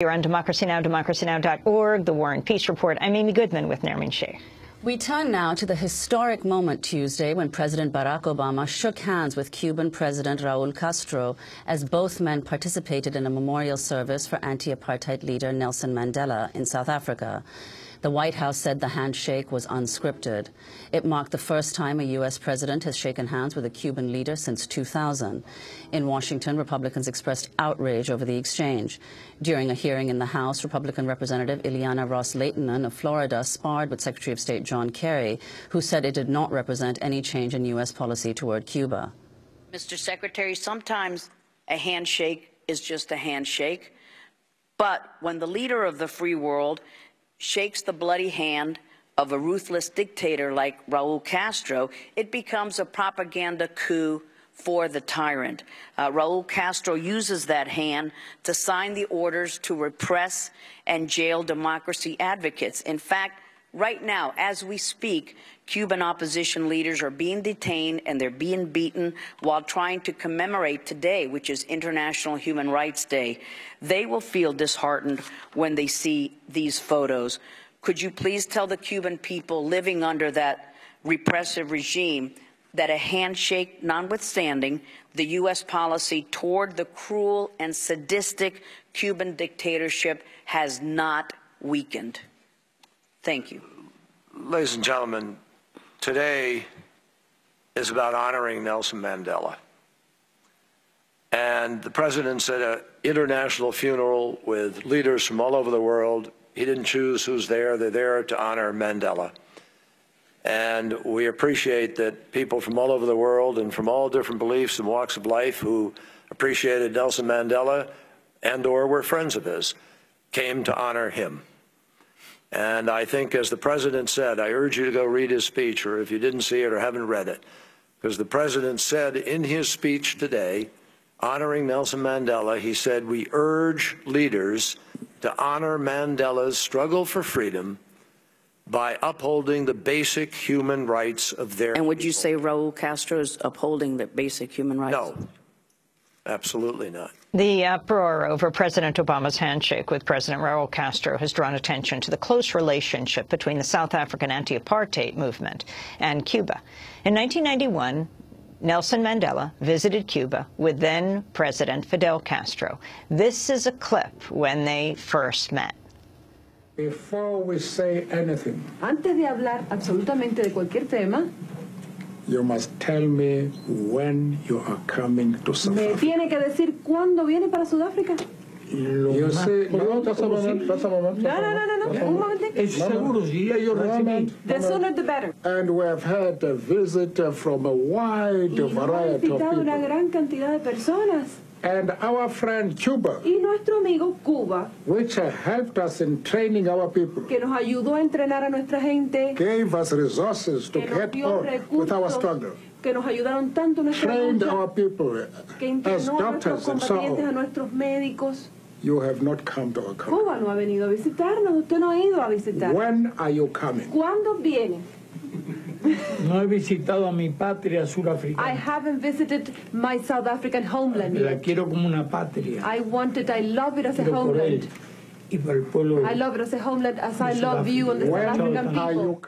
You're on Democracy Now!, democracynow.org, The War and Peace Report. I'm Amy Goodman with Nermin Sheikh. We turn now to the historic moment Tuesday when President Barack Obama shook hands with Cuban President Raul Castro as both men participated in a memorial service for anti-apartheid leader Nelson Mandela in South Africa. The White House said the handshake was unscripted. It marked the first time a U.S. president has shaken hands with a Cuban leader since 2000. In Washington, Republicans expressed outrage over the exchange. During a hearing in the House, Republican Representative Ileana Ros-Lehtinen of Florida sparred with Secretary of State John Kerry, who said it did not represent any change in U.S. policy toward Cuba. Mr. Secretary, sometimes a handshake is just a handshake, but when the leader of the free world shakes the bloody hand of a ruthless dictator like Raul Castro, it becomes a propaganda coup for the tyrant. Raul Castro uses that hand to sign the orders to repress and jail democracy advocates. In fact, right now, as we speak, Cuban opposition leaders are being detained and they're being beaten while trying to commemorate today, which is International Human Rights Day. They will feel disheartened when they see these photos. Could you please tell the Cuban people living under that repressive regime that a handshake notwithstanding, the U.S. policy toward the cruel and sadistic Cuban dictatorship has not weakened? Thank you. Ladies and gentlemen, today is about honoring Nelson Mandela. And the president's at an international funeral with leaders from all over the world. He didn't choose who's there. They're there to honor Mandela. And we appreciate that people from all over the world and from all different beliefs and walks of life who appreciated Nelson Mandela and or were friends of his came to honor him. And I think, as the president said, I urge you to go read his speech, or if you didn't see it or haven't read it, because the president said in his speech today, honoring Nelson Mandela, he said, we urge leaders to honor Mandela's struggle for freedom by upholding the basic human rights of their And would people. you say Raul Castro is upholding the basic human rights? No, absolutely not. The uproar over President Obama's handshake with President Raul Castro has drawn attention to the close relationship between the South African anti-apartheid movement and Cuba. In 1991, Nelson Mandela visited Cuba with then-President Fidel Castro. This is a clip when they first met. Before we say anything, Antes de hablar absolutamente de cualquier tema, you must tell me when you are coming to South me Africa. tiene que decir cuándo viene para Sudáfrica. You see, no, just a moment, just a moment. No, un momentito. Seguro, The sooner the better. And we have had a visit from a wide Y nos ha variety of visitado una people. gran cantidad de personas. And our friend Cuba, Y nuestro amigo Cuba, which helped us in training our people, que nos ayudó a entrenar a nuestra gente, gave us resources to que nos get dio on with our recursos, struggle, que nos ayudaron tanto en nuestra trained lucha, our people que as entrenó a nuestros doctors and so combatientes, a on. nuestros médicos. You have not come to our country. Cuba no ha venido a visitarnos, usted no ha ido a visitar. When are you coming? ¿Cuándo viene? No he visitado a mi patria I surafricana. haven't visited my South African homeland La yet. quiero como una patria. I love it as a Quiero por él homeland. y por el pueblo. I love it as a homeland as I love you and the South When African are you people.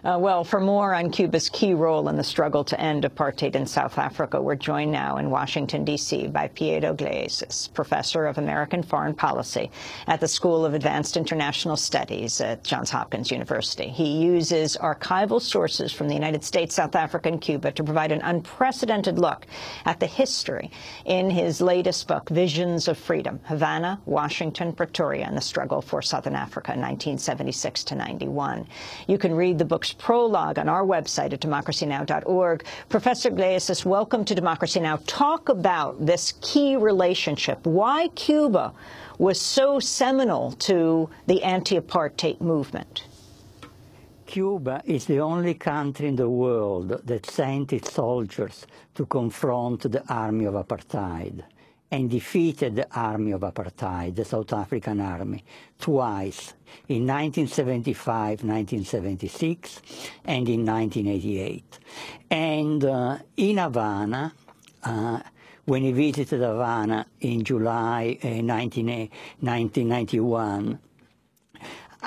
Well, for more on Cuba's key role in the struggle to end apartheid in South Africa, we're joined now in Washington, D.C. by Piero Gleesis, professor of American Foreign Policy at the School of Advanced International Studies at Johns Hopkins University. He uses archival sources from the United States, South Africa, and Cuba to provide an unprecedented look at the history in his latest book, Visions of Freedom, Havana, Washington, Pretoria, and the Struggle for Southern Africa, 1976 to 91. You can read the book's prologue on our website at democracynow.org. Professor Gleesis, welcome to Democracy Now! Talk about this key relationship, why Cuba was so seminal to the anti-apartheid movement. Cuba is the only country in the world that sent its soldiers to confront the army of apartheid and defeated the army of apartheid, the South African army, twice, in 1975, 1976, and in 1988. And in Havana, when he visited Havana in July 1991.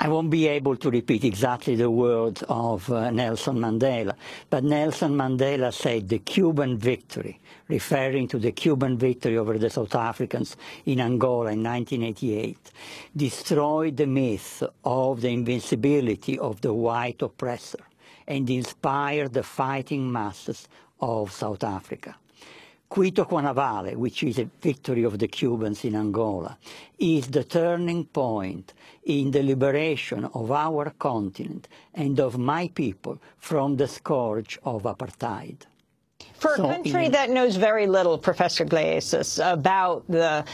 I won't be able to repeat exactly the words of Nelson Mandela, but Nelson Mandela said the Cuban victory, referring to the Cuban victory over the South Africans in Angola in 1988, destroyed the myth of the invincibility of the white oppressor and inspired the fighting masses of South Africa. Quito Cuanavale, which is a victory of the Cubans in Angola, is the turning point in the liberation of our continent and of my people from the scourge of apartheid. For a country that knows very little, Professor Gleises, about the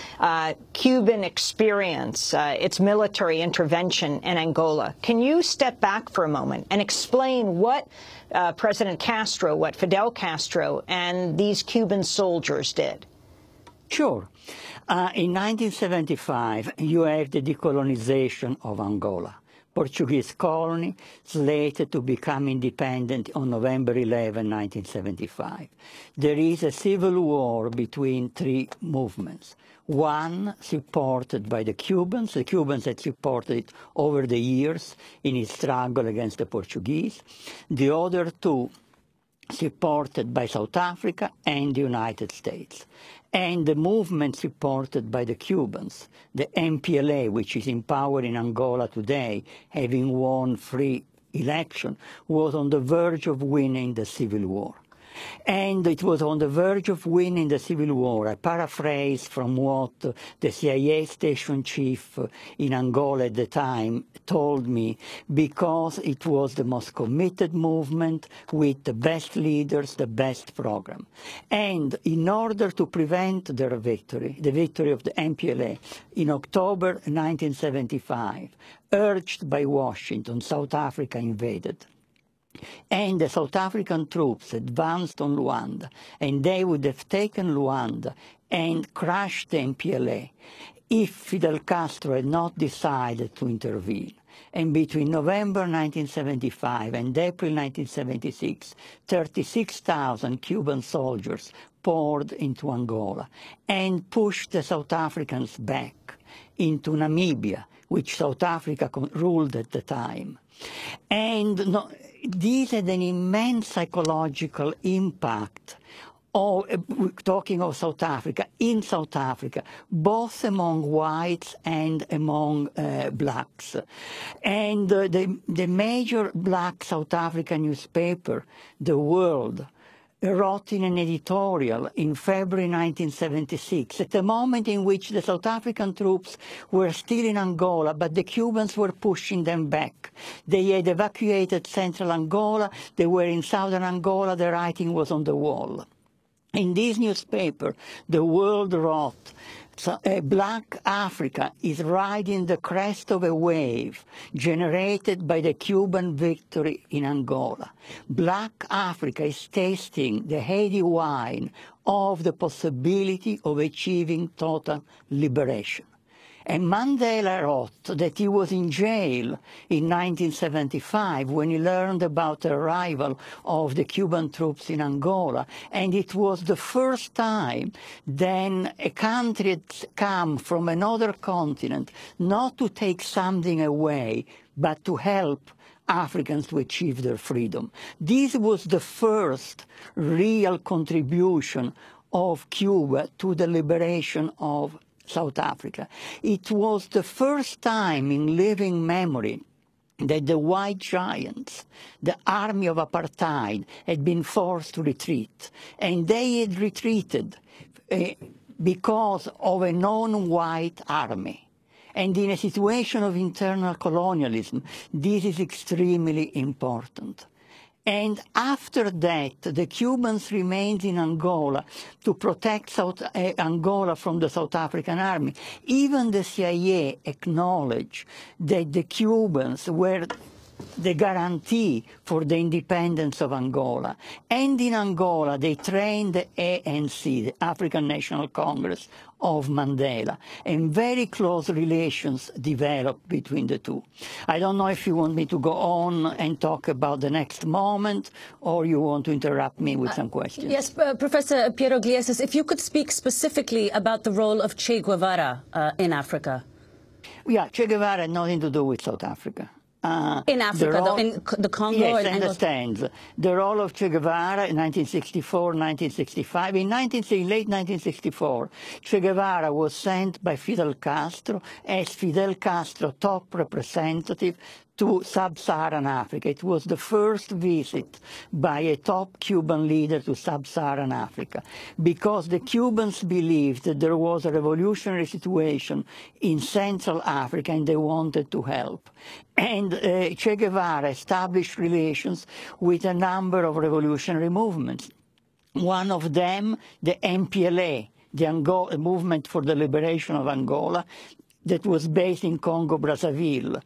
Cuban experience, its military intervention in Angola, can you step back for a moment and explain what President Castro, what Fidel Castro and these Cuban soldiers did? Sure. In 1975, you have the decolonization of Angola. Portuguese colony slated to become independent on November 11, 1975. There is a civil war between three movements. One supported by the Cubans had supported it over the years in its struggle against the Portuguese. The other two supported by South Africa and the United States. And the movement supported by the Cubans, the MPLA, which is in power in Angola today, having won free election, was on the verge of winning the civil war. And it was on the verge of winning the civil war. I paraphrase from what the CIA station chief in Angola at the time told me, because it was the most committed movement with the best leaders, the best program. And in order to prevent their victory, the victory of the MPLA, in October 1975, urged by Washington, South Africa invaded. And the South African troops advanced on Luanda, and they would have taken Luanda and crushed the MPLA if Fidel Castro had not decided to intervene. And between November 1975 and April 1976, 36,000 Cuban soldiers poured into Angola and pushed the South Africans back into Namibia, which South Africa ruled at the time. And this had an immense psychological impact, talking of South Africa, in South Africa, both among whites and among blacks. And the major black South African newspaper, The World, wrote in an editorial in February 1976, at the moment in which the South African troops were still in Angola, but the Cubans were pushing them back. They had evacuated central Angola, they were in southern Angola, the writing was on the wall. In this newspaper, The World wrote, Black Africa is riding the crest of a wave generated by the Cuban victory in Angola. Black Africa is tasting the heady wine of the possibility of achieving total liberation. And Mandela wrote that he was in jail in 1975 when he learned about the arrival of the Cuban troops in Angola. And it was the first time then a country had come from another continent not to take something away, but to help Africans to achieve their freedom. This was the first real contribution of Cuba to the liberation of South Africa. It was the first time in living memory that the white giants, the army of apartheid, had been forced to retreat. And they had retreated because of a non-white army. And in a situation of internal colonialism, this is extremely important. And after that, the Cubans remained in Angola to protect Angola from the South African army. Even the CIA acknowledged that the Cubans were the guarantee for the independence of Angola. And in Angola, they trained the ANC, the African National Congress of Mandela, and very close relations developed between the two. I don't know if you want me to go on and talk about the next moment, or you want to interrupt me with some questions. Yes, Professor Piero Gliesses, if you could speak specifically about the role of Che Guevara in Africa. Yeah, Che Guevara had nothing to do with South Africa. In Africa, though, in the Congo? Yes, I understand. The role of Che Guevara in 1964, 1965. In late 1964, Che Guevara was sent by Fidel Castro as Fidel Castro's top representative to sub-Saharan Africa. It was the first visit by a top Cuban leader to sub-Saharan Africa, because the Cubans believed that there was a revolutionary situation in Central Africa and they wanted to help. And Che Guevara established relations with a number of revolutionary movements. One of them, the MPLA, the Movement for the Liberation of Angola, that was based in Congo-Brazzaville.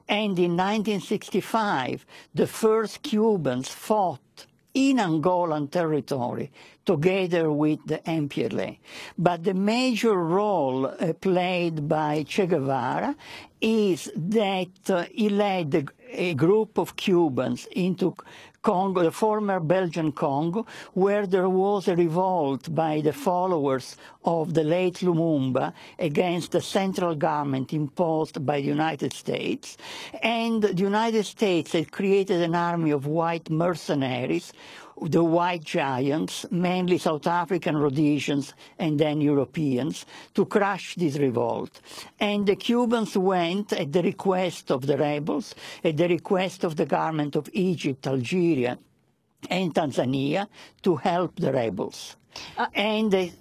And in 1965, the first Cubans fought in Angolan territory together with the MPLA. But the major role played by Che Guevara is that he led a group of Cubans into Congo, the former Belgian Congo, where there was a revolt by the followers of the late Lumumba against the central government imposed by the United States. And the United States had created an army of white mercenaries, the white giants, mainly South African Rhodesians and then Europeans, to crush this revolt. And the Cubans went at the request of the rebels, at the request of the government of Egypt, Algeria, and Tanzania to help the rebels.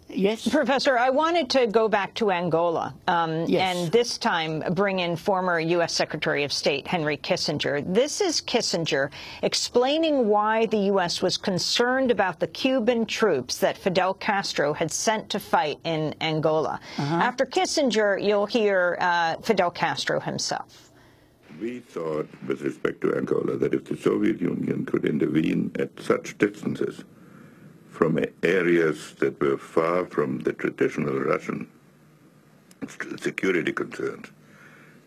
Yes? Professor, I wanted to go back to Angola yes. and this time bring in former U.S. Secretary of State Henry Kissinger. This is Kissinger explaining why the U.S. was concerned about the Cuban troops that Fidel Castro had sent to fight in Angola. After Kissinger, you'll hear Fidel Castro himself. We thought, with respect to Angola, that if the Soviet Union could intervene at such distances from areas that were far from the traditional Russian security concerns,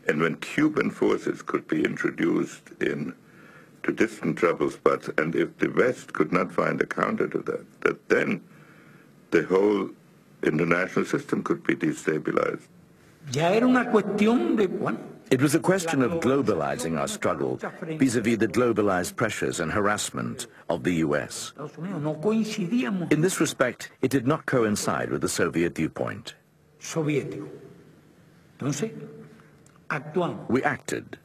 and when Cuban forces could be introduced to distant trouble spots, and if the West could not find a counter to that then the whole international system could be destabilized. It was a question of globalizing our struggle vis-à-vis the globalized pressures and harassment of the U.S. In this respect, it did not coincide with the Soviet viewpoint. We acted,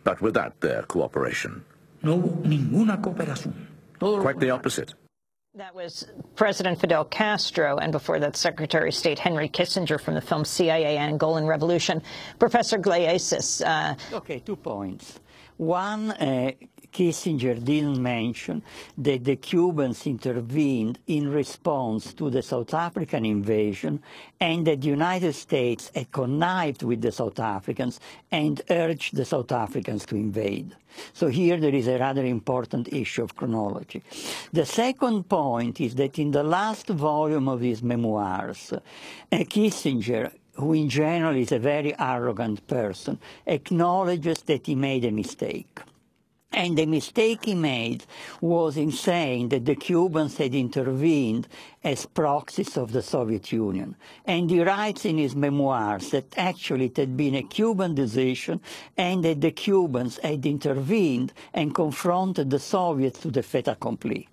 but without their cooperation. Quite the opposite. That was President Fidel Castro, and before that, Secretary of State Henry Kissinger from the film CIA Angolan Revolution. Professor Gliesses. Okay, 2 points. One, Kissinger didn't mention that the Cubans intervened in response to the South African invasion and that the United States had connived with the South Africans and urged the South Africans to invade. So here there is a rather important issue of chronology. The second point is that in the last volume of his memoirs, Kissinger, who in general is a very arrogant person, acknowledges that he made a mistake. And the mistake he made was in saying that the Cubans had intervened as proxies of the Soviet Union. And he writes in his memoirs that actually it had been a Cuban decision and that the Cubans had intervened and confronted the Soviets to the fait accompli.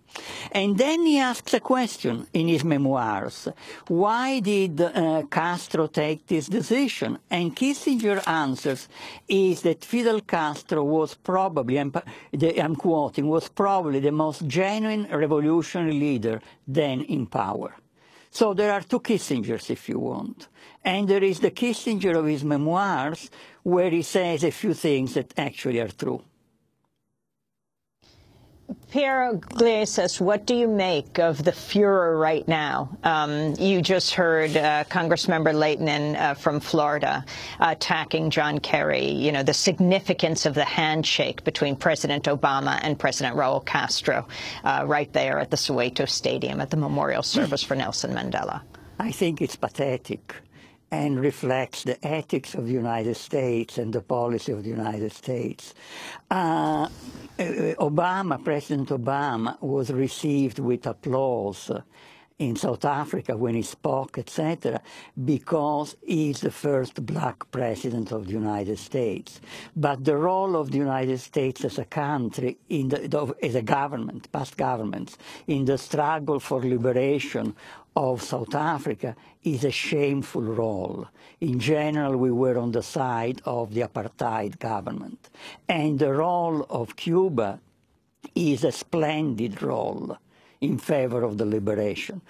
And then he asks a question in his memoirs. Why did Castro take this decision? And Kissinger answers is that Fidel Castro was probably, I'm quoting, was probably the most genuine revolutionary leader then in power. So there are two Kissingers, if you want. And there is the Kissinger of his memoirs, where he says a few things that actually are true. Piero Iglesias, what do you make of the furor right now? You just heard Congressmember Leighton from Florida attacking John Kerry, you know, the significance of the handshake between President Obama and President Raul Castro right there at the Soweto Stadium at the memorial service for Nelson Mandela. I think it's pathetic and reflects the ethics of the United States and the policy of the United States. President Obama was received with applause in South Africa when he spoke, etc., because he's the first black president of the United States. But the role of the United States as a country, as a government, past governments, in the struggle for liberation of South Africa is a shameful role. In general, we were on the side of the apartheid government. And the role of Cuba is a splendid role in favor of the liberation.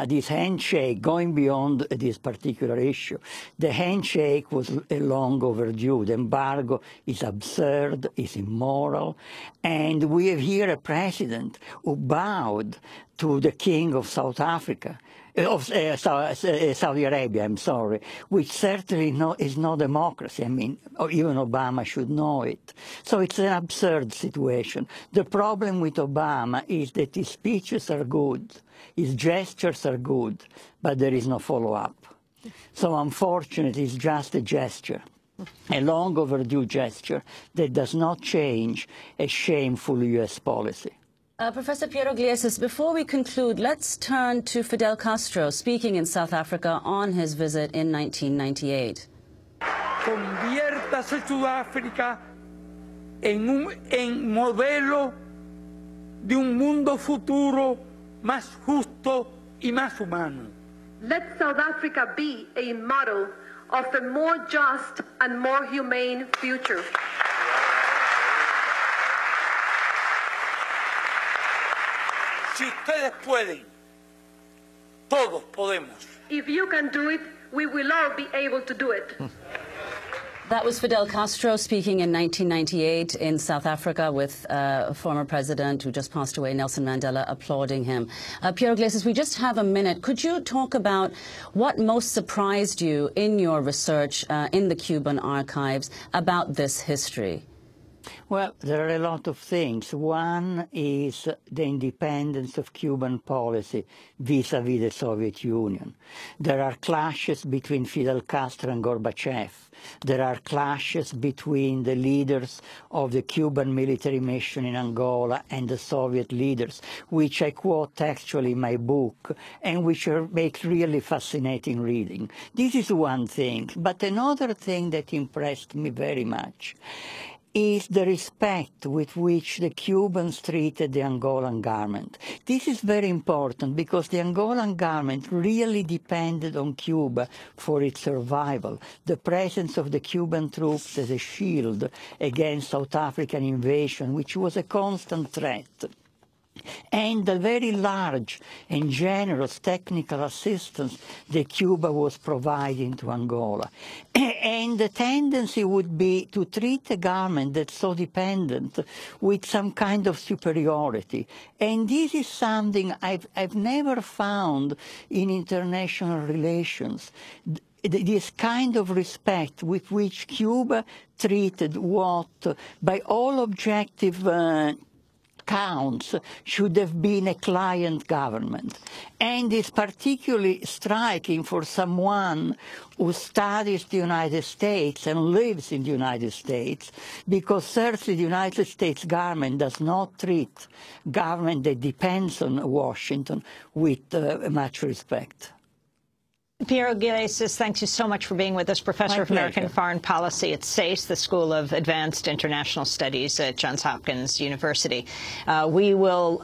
This handshake, going beyond this particular issue, the handshake was long overdue. The embargo is absurd, is immoral, and we have here a president who bowed to the king of South Africa, of Saudi Arabia, I'm sorry, which certainly is no democracy. I mean, even Obama should know it. So it's an absurd situation. The problem with Obama is that his speeches are good, his gestures are good, but there is no follow-up. So unfortunately, it's just a gesture, a long overdue gesture that does not change a shameful U.S. policy. Professor Piero Iglesias, before we conclude, let's turn to Fidel Castro speaking in South Africa on his visit in 1998. Conviértase Sudáfrica en modelo de un mundo futuro más justo y más humano. Let South Africa be a model of a more just and more humane future. Si ustedes pueden, todos podemos. If you can do it, we will all be able to do it. That was Fidel Castro speaking in 1998 in South Africa with former president who just passed away, Nelson Mandela, applauding him. Piero Iglesias, we just have a minute. Could you talk about what most surprised you in your research in the Cuban archives about this history? Well, there are a lot of things. One is the independence of Cuban policy vis-à-vis the Soviet Union. There are clashes between Fidel Castro and Gorbachev. There are clashes between the leaders of the Cuban military mission in Angola and the Soviet leaders, which I quote textually in my book, and which makes really fascinating reading. This is one thing. But another thing that impressed me very much is the respect with which the Cubans treated the Angolan government. This is very important because the Angolan government really depended on Cuba for its survival. The presence of the Cuban troops as a shield against South African invasion, which was a constant threat, and the very large and generous technical assistance that Cuba was providing to Angola. And the tendency would be to treat a government that's so dependent with some kind of superiority. And this is something I've never found in international relations. This kind of respect with which Cuba treated what, by all objective counts, should have been a client government. And it's particularly striking for someone who studies the United States and lives in the United States, because certainly the United States government does not treat government that depends on Washington with much respect. Piero Iglesias, thanks you so much for being with us, Professor of American Foreign Policy at SACE, the School of Advanced International Studies at Johns Hopkins University. We will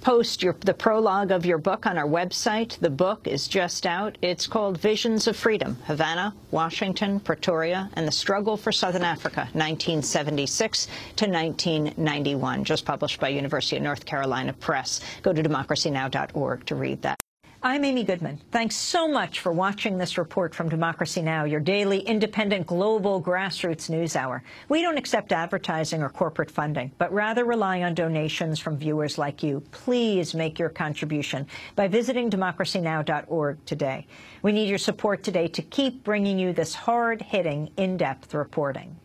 post the prologue of your book on our website. The book is just out. It's called Visions of Freedom, Havana, Washington, Pretoria, and the Struggle for Southern Africa, 1976 to 1991, just published by University of North Carolina Press. Go to democracynow.org to read that. I'm Amy Goodman. Thanks so much for watching this report from Democracy Now!, your daily, independent, global grassroots news hour. We don't accept advertising or corporate funding, but rather rely on donations from viewers like you. Please make your contribution by visiting democracynow.org today. We need your support today to keep bringing you this hard-hitting, in-depth reporting.